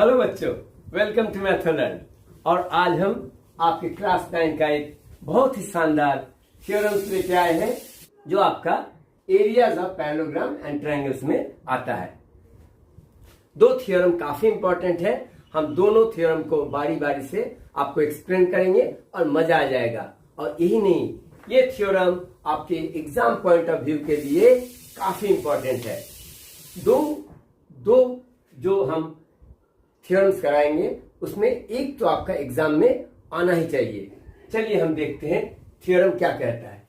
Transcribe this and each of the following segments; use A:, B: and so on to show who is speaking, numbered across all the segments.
A: Hello बच्चों, welcome to मैथलर्न। और आज हम आपके क्लास 9 का एक बहुत ही शानदार थ्योरम्स लेके आए हैं जो आपका areas of parallelogram and triangles में आता है। दो थ्योरम काफी इंपॉर्टेंट है। हम दोनों थ्योरम को बारी बारी से आपको एक्सप्लेन करेंगे और मजा आ जाएगा। और यही नहीं, ये थ्योरम आपके एग्जाम पॉइंट ऑफ व्यू के लिए काफी इंपॉर्टेंट है। दो जो हम थ्योरम्स कराएंगे उसमें एक तो आपका एग्जाम में आना ही चाहिए। चलिए हम देखते हैं थ्योरम क्या कहता है।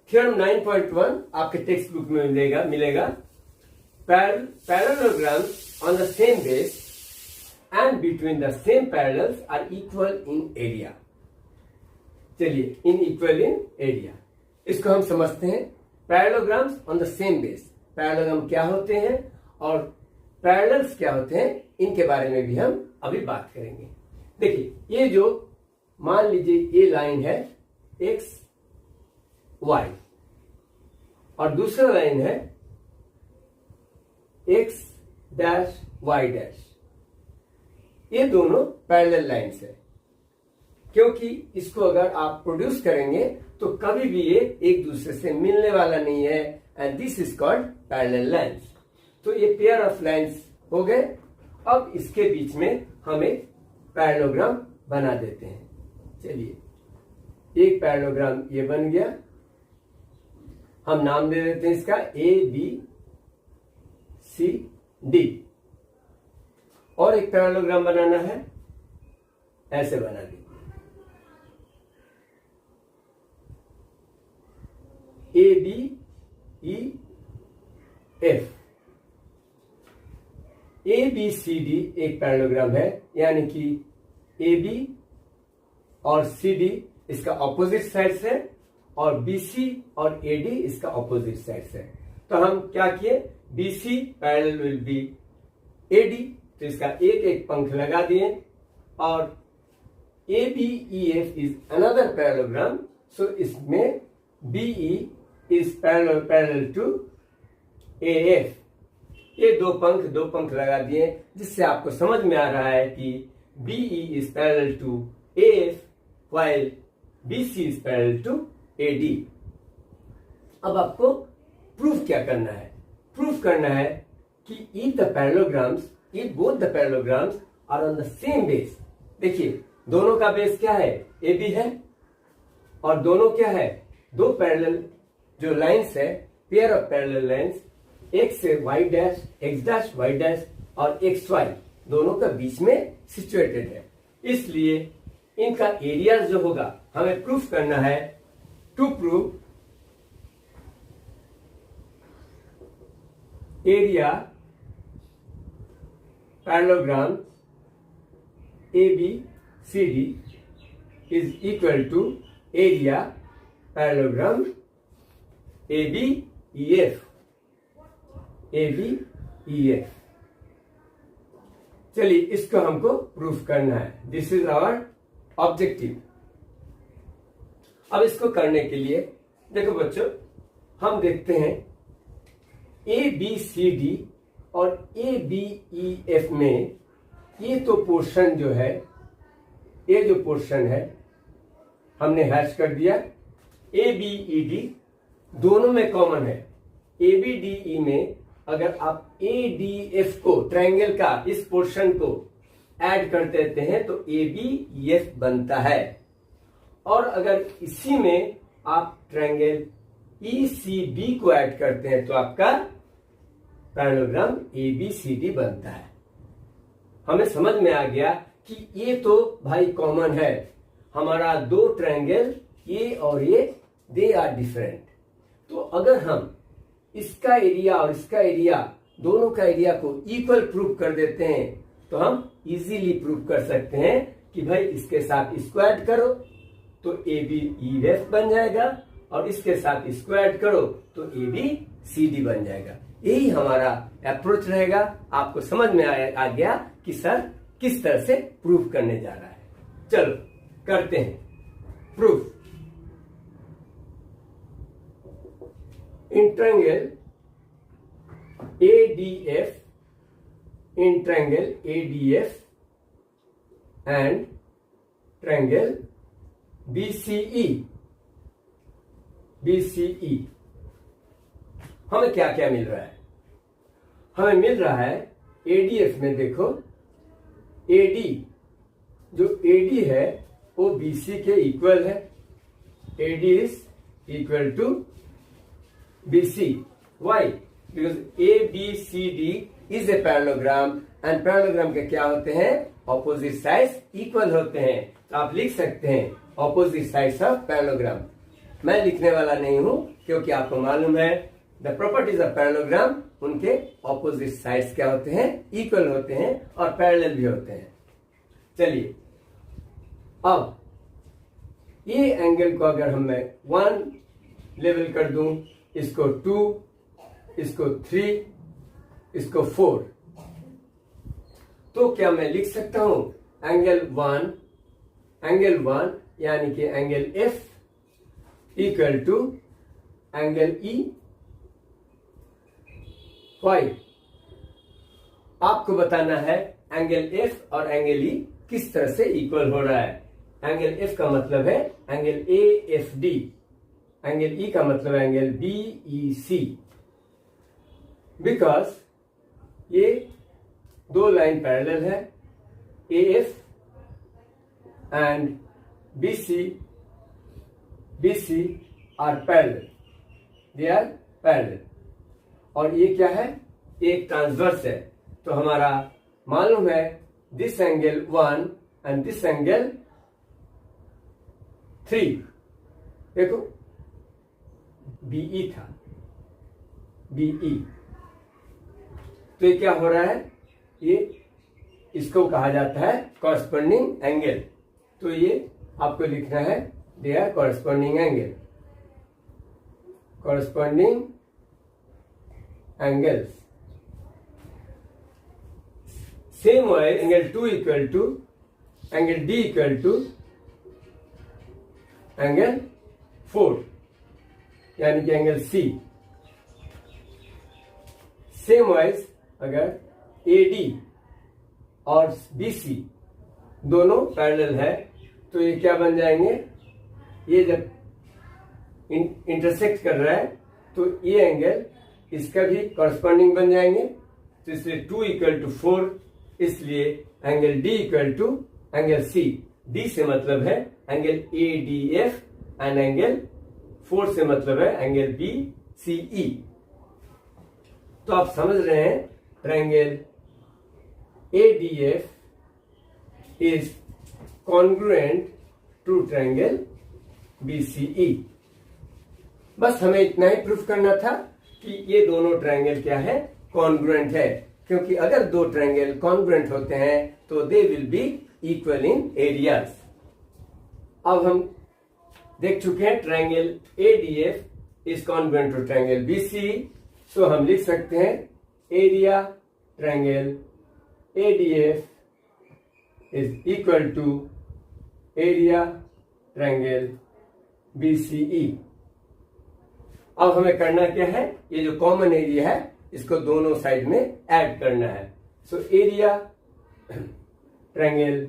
A: थ्योरम 9.1 आपके टेक्स्ट बुक में मिलेगा। Parallelograms on the same base and between the same parallels are equal in area. चलिए, इक्वल इन एरिया इसको हम समझते हैं। Parallelograms on the same base, parallelogram क्या होते हैं और पैरेलल्स क्या होते हैं, इनके बारे में भी हम अभी बात करेंगे। देखिए, ये जो मान लीजिए ये लाइन है एक्स वाई और दूसरा लाइन है एक्स डैश वाई डैश। ये दोनों पैरेलल लाइन्स है, क्योंकि इसको अगर आप प्रोड्यूस करेंगे तो कभी भी ये एक दूसरे से मिलने वाला नहीं है, and this is called parallel lines. तो ये पेयर ऑफ लाइन्स हो गए। अब इसके बीच में हम एक पैरेललोग्राम बना देते हैं। चलिए, एक पैरेललोग्राम ये बन गया। हम नाम दे देते हैं इसका ए बी सी डी। और एक पैरेललोग्राम बनाना है, ऐसे बना दीजिए A B E F. A B C D एक पैरेललोग्राम है, यानी कि ए बी और सी डी इसका ऑपोजिट साइड्स है और बी सी और ए डी इसका ऑपोजिट साइड्स है। तो हम क्या किए, B C parallel will be A D, तो इसका एक एक पंख लगा दिए। और A B E F is another parallelogram, so इसमें B E is parallel to A F. ये दो पंख लगा दिए, जिससे आपको समझ में आ रहा है कि BE is parallel to AF while BC is parallel to AD। अब आपको प्रूफ क्या करना है? प्रूफ करना है कि if both the parallelograms are on the same base। देखिए, दोनों का बेस क्या है? AB है। और दोनों क्या है? दो पैरेलल जो लाइन्स है, pair of parallel lines, X Y dash, X dash Y dash और एक्स वाई दोनों का बीच में सिचुएटेड है। इसलिए इनका एरिया जो होगा हमें प्रूफ करना है। To prove area parallelogram A B C D is equal to area parallelogram A B E F. ABEF। चलिए, इसको हमको प्रूफ करना है। This is our objective. अब इसको करने के लिए देखो बच्चों, हम देखते हैं ABCD और ABEF में ये तो पोर्शन जो है, ये जो पोर्शन है हमने हैश कर दिया। ABED दोनों में कॉमन है। ABDE में अगर आप ADF को, ट्रायंगल का इस पोर्शन को ऐड कर देते हैं तो ABEF बनता है। और अगर इसी में आप ट्रायंगल ECB को ऐड करते हैं तो आपका पैरेललोग्राम ABCD बनता है। हमें समझ में आ गया कि ये तो भाई कॉमन है। हमारा दो ट्रायंगल ये और ये, दे आर डिफरेंट। तो अगर हम इसका एरिया और इसका एरिया, दोनों का एरिया को इक्वल प्रूफ कर देते हैं तो हम इजीली प्रूफ कर सकते हैं कि भाई इसके साथ इसको ऐड करो तो ABEF बन जाएगा और इसके साथ इसको ऐड करो तो ABCD बन जाएगा। यही हमारा अप्रोच रहेगा। आपको समझ में आ गया कि सर किस तरह से प्रूफ करने जा रहा है। चलो करते हैं proof. In triangle ADF in triangle ADF and triangle BCE. BCE हमें क्या क्या मिल रहा है? हमें मिल रहा है ADF में देखो AD, जो AD है वो BC के इक्वल है. AD is equal to BC. Why? Because ABCD is a parallelogram and parallelogram के क्या होते हैं? ऑपोजिट साइड्स इक्वल होते हैं. तो आप लिख सकते हैं ऑपोजिट साइड्स ऑफ पैरेललोग्राम. मैं लिखने वाला नहीं हूं क्योंकि आपको मालूम है द प्रॉपर्टीज ऑफ पैरेललोग्राम, उनके ऑपोजिट साइड्स क्या होते हैं? इक्वल होते हैं और पैरेलल भी होते हैं. चलिए अब ये एंगल को अगर हम मैं 1 लेवल कर दूं, इसको 2, इसको 3, इसको 4, तो क्या मैं लिख सकता हूं एंगल 1 यानी कि angle F equal to angle E. Why? आपको बताना है एंगल F और एंगल E किस तरह से इक्वल हो रहा है. एंगल F का मतलब है एंगल AFD, एंगल E का मतलब है एंगल BEC. बिकॉज ये दो लाइन पैरेलल है, AF and BC are parallel, they are parallel. और ये क्या है? एक ट्रांसवर्स है. तो हमारा मालूम है this angle 1 and this angle 3. देखो BE था, BE. तो ये क्या हो रहा है? ये इसको कहा जाता है कॉरस्पॉन्डिंग एंगल. तो ये आपको लिखना है they are corresponding angle, corresponding angles. Same wise angle 2 equal to angle D equal to angle 4 यानी कि एंगल C. सेम वाइज अगर AD और BC दोनों पैरेलल है तो ये क्या बन जाएंगे? ये जब इंटरसेक्ट कर रहा है तो ये एंगल इसका भी कॉरस्पॉन्डिंग बन जाएंगे. तो इसलिए 2 इक्वल टू 4, इसलिए angle D equal to angle C. D से मतलब है एंगल ADF एंड एंगल 4 से मतलब है एंगल BCE. तो आप समझ रहे हैं triangle ADF is congruent to triangle BCE. बस हमें इतना ही प्रूफ करना था कि ये दोनों ट्रायंगल क्या है? कॉन्ग्रुएंट है. क्योंकि अगर दो ट्रायंगल कॉन्ग्रुएंट होते हैं तो they will be equal in areas. अब हम देख चुके हैं triangle ADF is congruent to triangle BCE. So हम लिख सकते हैं area triangle ADF is equal to area triangle BCE. अब हमें करना क्या है? ये जो कॉमन एरिया है इसको दोनों साइड में ऐड करना है. So area triangle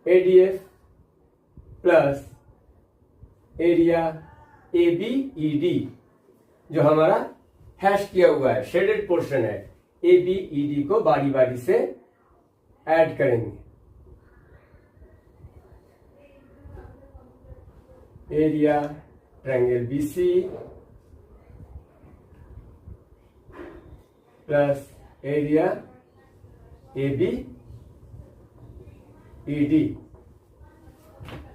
A: ADF plus area ABED, जो हमारा हैश किया हुआ है, शेडेड पोर्शन है, ABED को बारी बारी से ऐड करेंगे. Area triangle BC plus area ABED.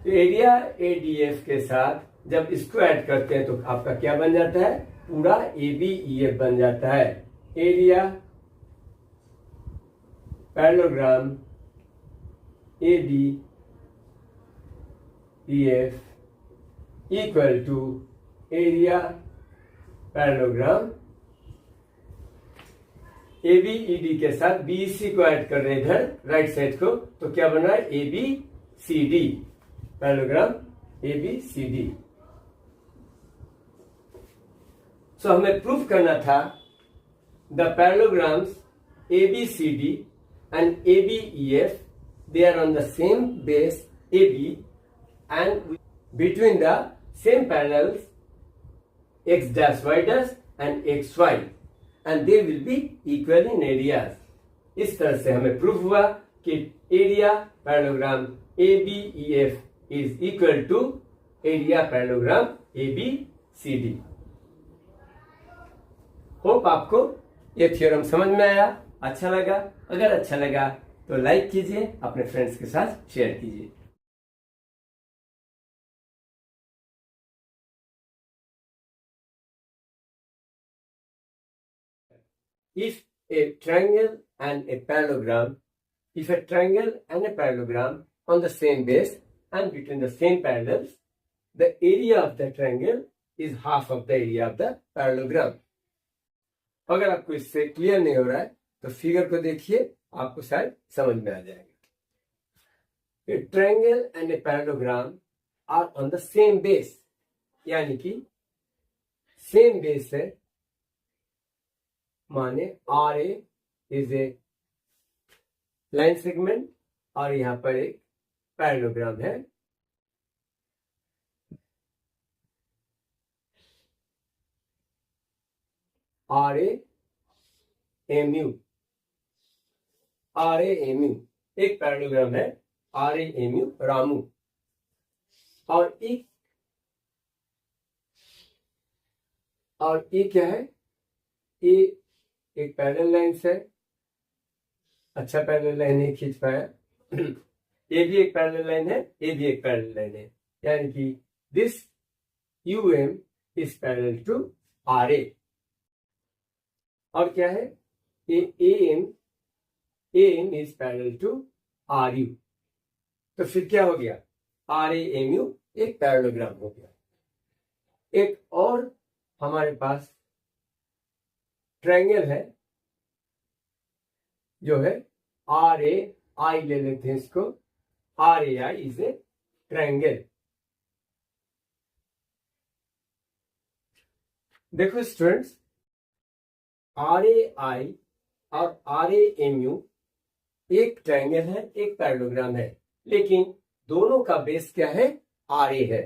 A: Area ADF के साथ जब इसको ऐड करते हैं तो आपका क्या बन जाता है? पूरा ABEF बन जाता है. Area parallelogram ABEF equal to area parallelogram ABED के साथ BC को ऐड कर रहे हैं इधर राइट साइड को, तो क्या बन रहा है? ABCD, parallelogram ABCD. सो हमें प्रूफ करना था the parallelograms ABCD and ABEF, they are on the same base AB, and between the same parallels x dash y dash and xy, and they will be equal in areas. इस तरह से हमें proof हुआ कि area parallelogram ABEF is equal to area parallelogram ABCD। Hope आपको ये theorem समझ में आया, अच्छा लगा। अगर अच्छा लगा तो लाइक कीजिए, अपने फ्रेंड्स के साथ शेयर कीजिए। If a triangle and a parallelogram, if a triangle and a parallelogram on the same base and between the same parallels, the area of the triangle is half of the area of the parallelogram. अगर आपको इससे clear नहीं हो रहा है तो figure को देखिए, आपको शायद समझ में आ जाएगा। A triangle and a parallelogram are on the same base, यानी कि सेम बेस है, माने RA is a line segment और यहां पर एक पैरेललोग्राम है। RAMU एक पैरेललोग्राम है, RAMU रामू। और ये क्या है? ये एक पैरेलल लाइन है, अच्छा पैरेलल लाइन नहीं खींच पाया। ये भी एक पैरेलल लाइन है, ये भी एक पैरेलल लाइन है, यानी कि this UM is parallel to RA। और क्या है? ये AM is parallel to RU। तो फिर क्या हो गया? RAMU एक पैरेललोग्राम हो गया। एक और हमारे पास ट्रायंगल है जो है RAI, ले लेते हैं इसको। RAI is a triangle. देखो स्टूडेंट्स, RAI और RAMU एक ट्रायंगल है, एक पैरेललोग्राम है, लेकिन दोनों का बेस क्या है? RA है।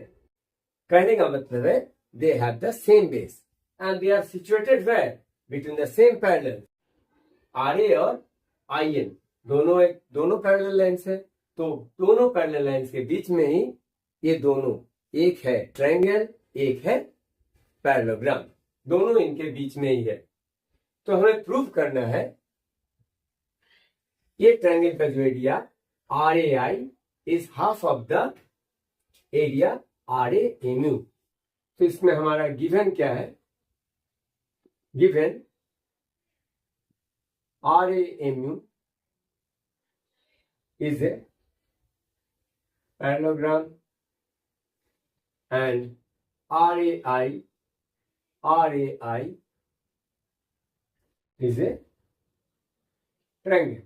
A: कहने का मतलब है they have the same base and they are situated where? Between the same parallel. RA और IN दोनों पैरेलल लाइंस है, तो दोनों पैरेलल लाइंस के बीच में ही ये दोनों, एक है ट्रायंगल, एक है पैरेललोग्राम, दोनों इनके बीच में ही है। तो हमें प्रूव करना है ये ट्रायंगल का जो area RAI is half of the area RAMU। तो इसमें हमारा गिवन क्या है? Given RAMU is a parallelogram and RAI is a triangle.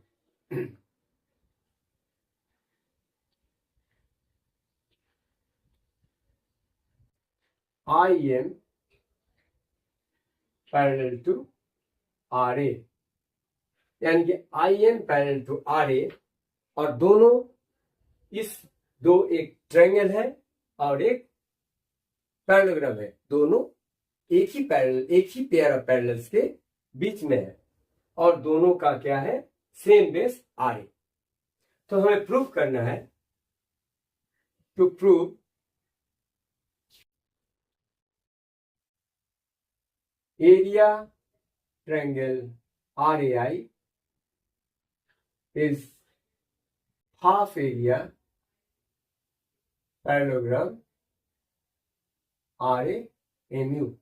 A: IM parallel to RA, यानी कि IM पैरेलल टू RA, और दोनों एक ट्रायंगल है और एक पैरेललोग्राम है, दोनों एक ही पेयर ऑफ पैरेलल्स के बीच में है, और दोनों का क्या है? Same base RA। तो हमें प्रूव करना है, to prove area triangle RAI is half area parallelogram RAMU.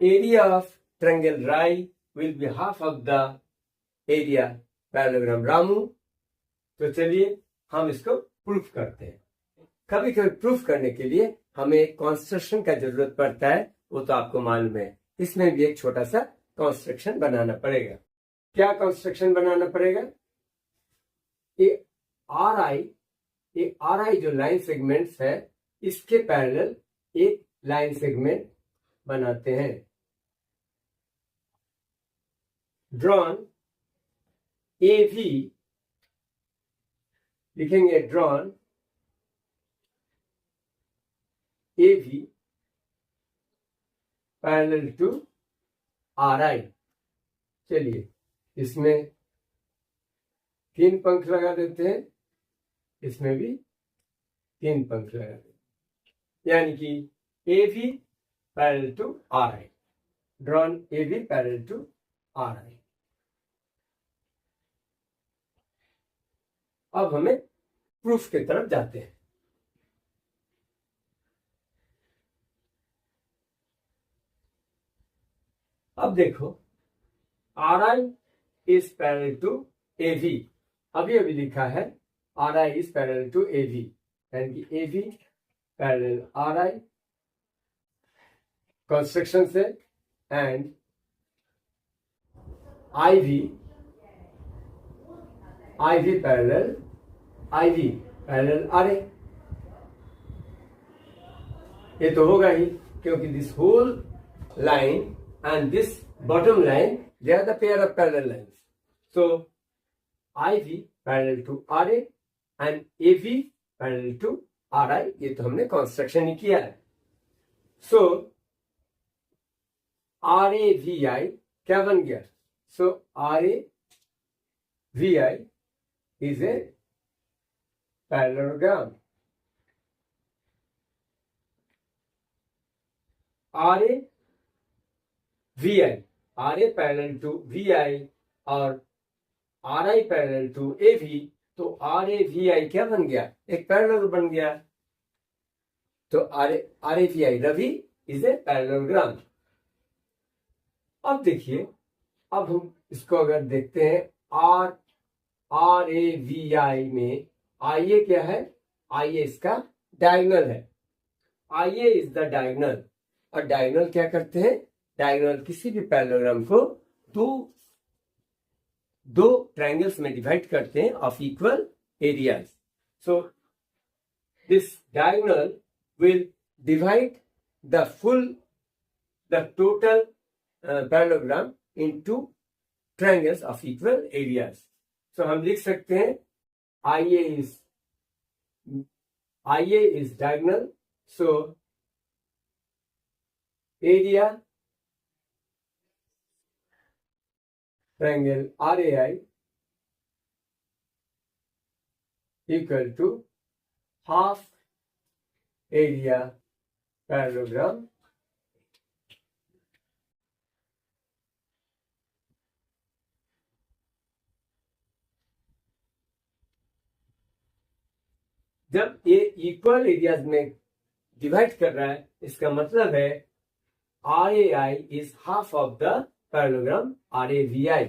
A: Area of triangle RAI will be half of the area parallelogram RAMU. तो चलिए हम इसको प्रूफ करते हैं। कभी कभी प्रूफ करने के लिए हमें एक कॉन्स्ट्रक्शन का जरूरत पड़ता है, वो तो आपको मालूम है। इसमें भी एक छोटा सा कॉन्स्ट्रक्शन बनाना पड़ेगा। क्या कॉन्स्ट्रक्शन बनाना पड़ेगा? ये RI जो लाइन सेगमेंट्स है, इसके पैरेलल एक लाइन सेगमेंट बनाते हैं। ड्रॉन AV, लिखेंगे drawn AV parallel to RI। चलिए इसमें 3 पंख लगा देते हैं, इसमें भी 3 पंख लगा देते हैं, यानी कि AV parallel to RI, drawn AV parallel to RI। अब हमें प्रूफ की तरफ जाते हैं। अब देखो RI is parallel to AV, अभी अभी लिखा है RI is parallel to AV, यानी कि AV पैरेलल RI कंस्ट्रक्शन से, एंड IV पैरेलल RA। ये तो होगा ही, क्योंकि this whole line and this bottom line, they are the pair of parallel lines. So IV parallel to RA and AV parallel to RI, ये तो हमने construction ही किया है। So RAVI क्या बन गया? So RAVI is a parallelogram। RA parallel to VI और RI parallel to AV, तो RAVI क्या बन गया? एक पैरेलल बन गया। तो RAVI Ravi is a parallelogram. अब देखिए, अब हम इसको अगर देखते हैं RAVI में IA क्या है? IA इसका डायगोनल है। IA इज द डायगोनल, और डायगोनल क्या करते हैं? डायगोनल किसी भी पैरेललोग्राम को दो ट्रायंगल्स में डिवाइड करते हैं of equal areas. So this diagonal will divide the total parallelogram into triangles of equal areas. So हम लिख सकते हैं IA is diagonal, so area triangle RAI equal to half area parallelogram जब ये equal areas में divide कर रहा है, इसका मतलब है RAI is half of the parallelogram RAVI।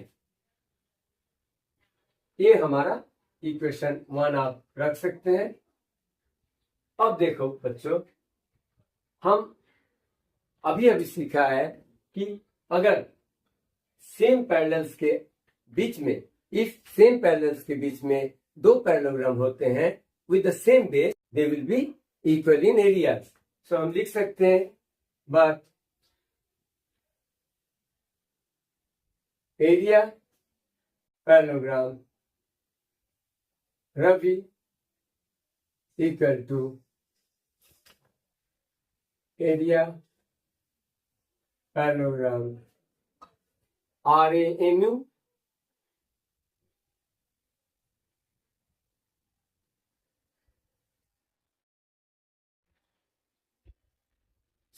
A: ये हमारा इक्वेशन 1 आप रख सकते हैं। अब देखो बच्चों, हम अभी सीखा है कि अगर सेम पैरेलल्स के बीच में, इफ सेम पैरेलल्स के बीच में 2 पैरेललोग्राम होते हैं with the same base, they will be equal in areas. So हम लिख सकते हैं but area parallelogram Ravi equal to area parallelogram RAMU।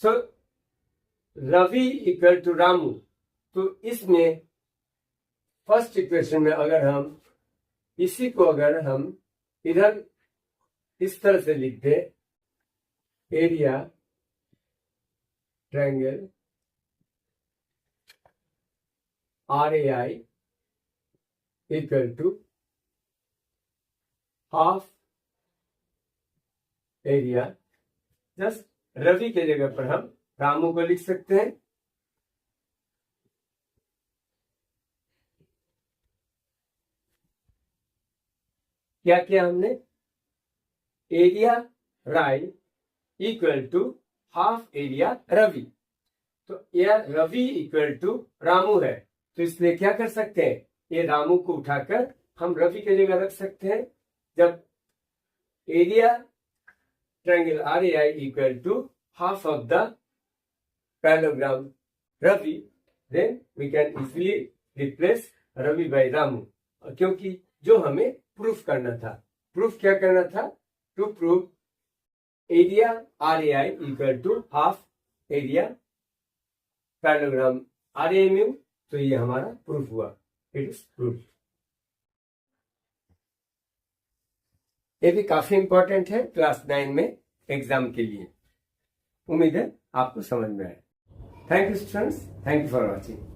A: So Ravi equal to Ramu, तो इसमें फर्स्ट इक्वेशन में अगर हम इसी को अगर हम इधर इस तरह से लिख दे, area triangle RAI equal to half area, just Ravi के जगह पर हम रामू को लिख सकते हैं। क्या किया हमने? Area Rai equal to half area Ravi, तो यह रवि इक्वल टू रामू है, तो इसलिए क्या कर सकते हैं, ये रामू को उठाकर हम रवि की जगह रख सकते हैं। जब area triangle R A I equal to half of the parallelogram Ravi, then we can easily replace Ravi by Ramu, क्योंकि जो हमें प्रूफ करना था, प्रूफ क्या करना था, to prove area R A I equal to half area parallelogram R A M U. तो ये हमारा प्रूफ हुआ, इट इज प्रूफ। ये भी काफी इंपॉर्टेंट है क्लास 9 में एग्जाम के लिए। उम्मीद है आपको समझ में आए। Thank you students, thank you for watching.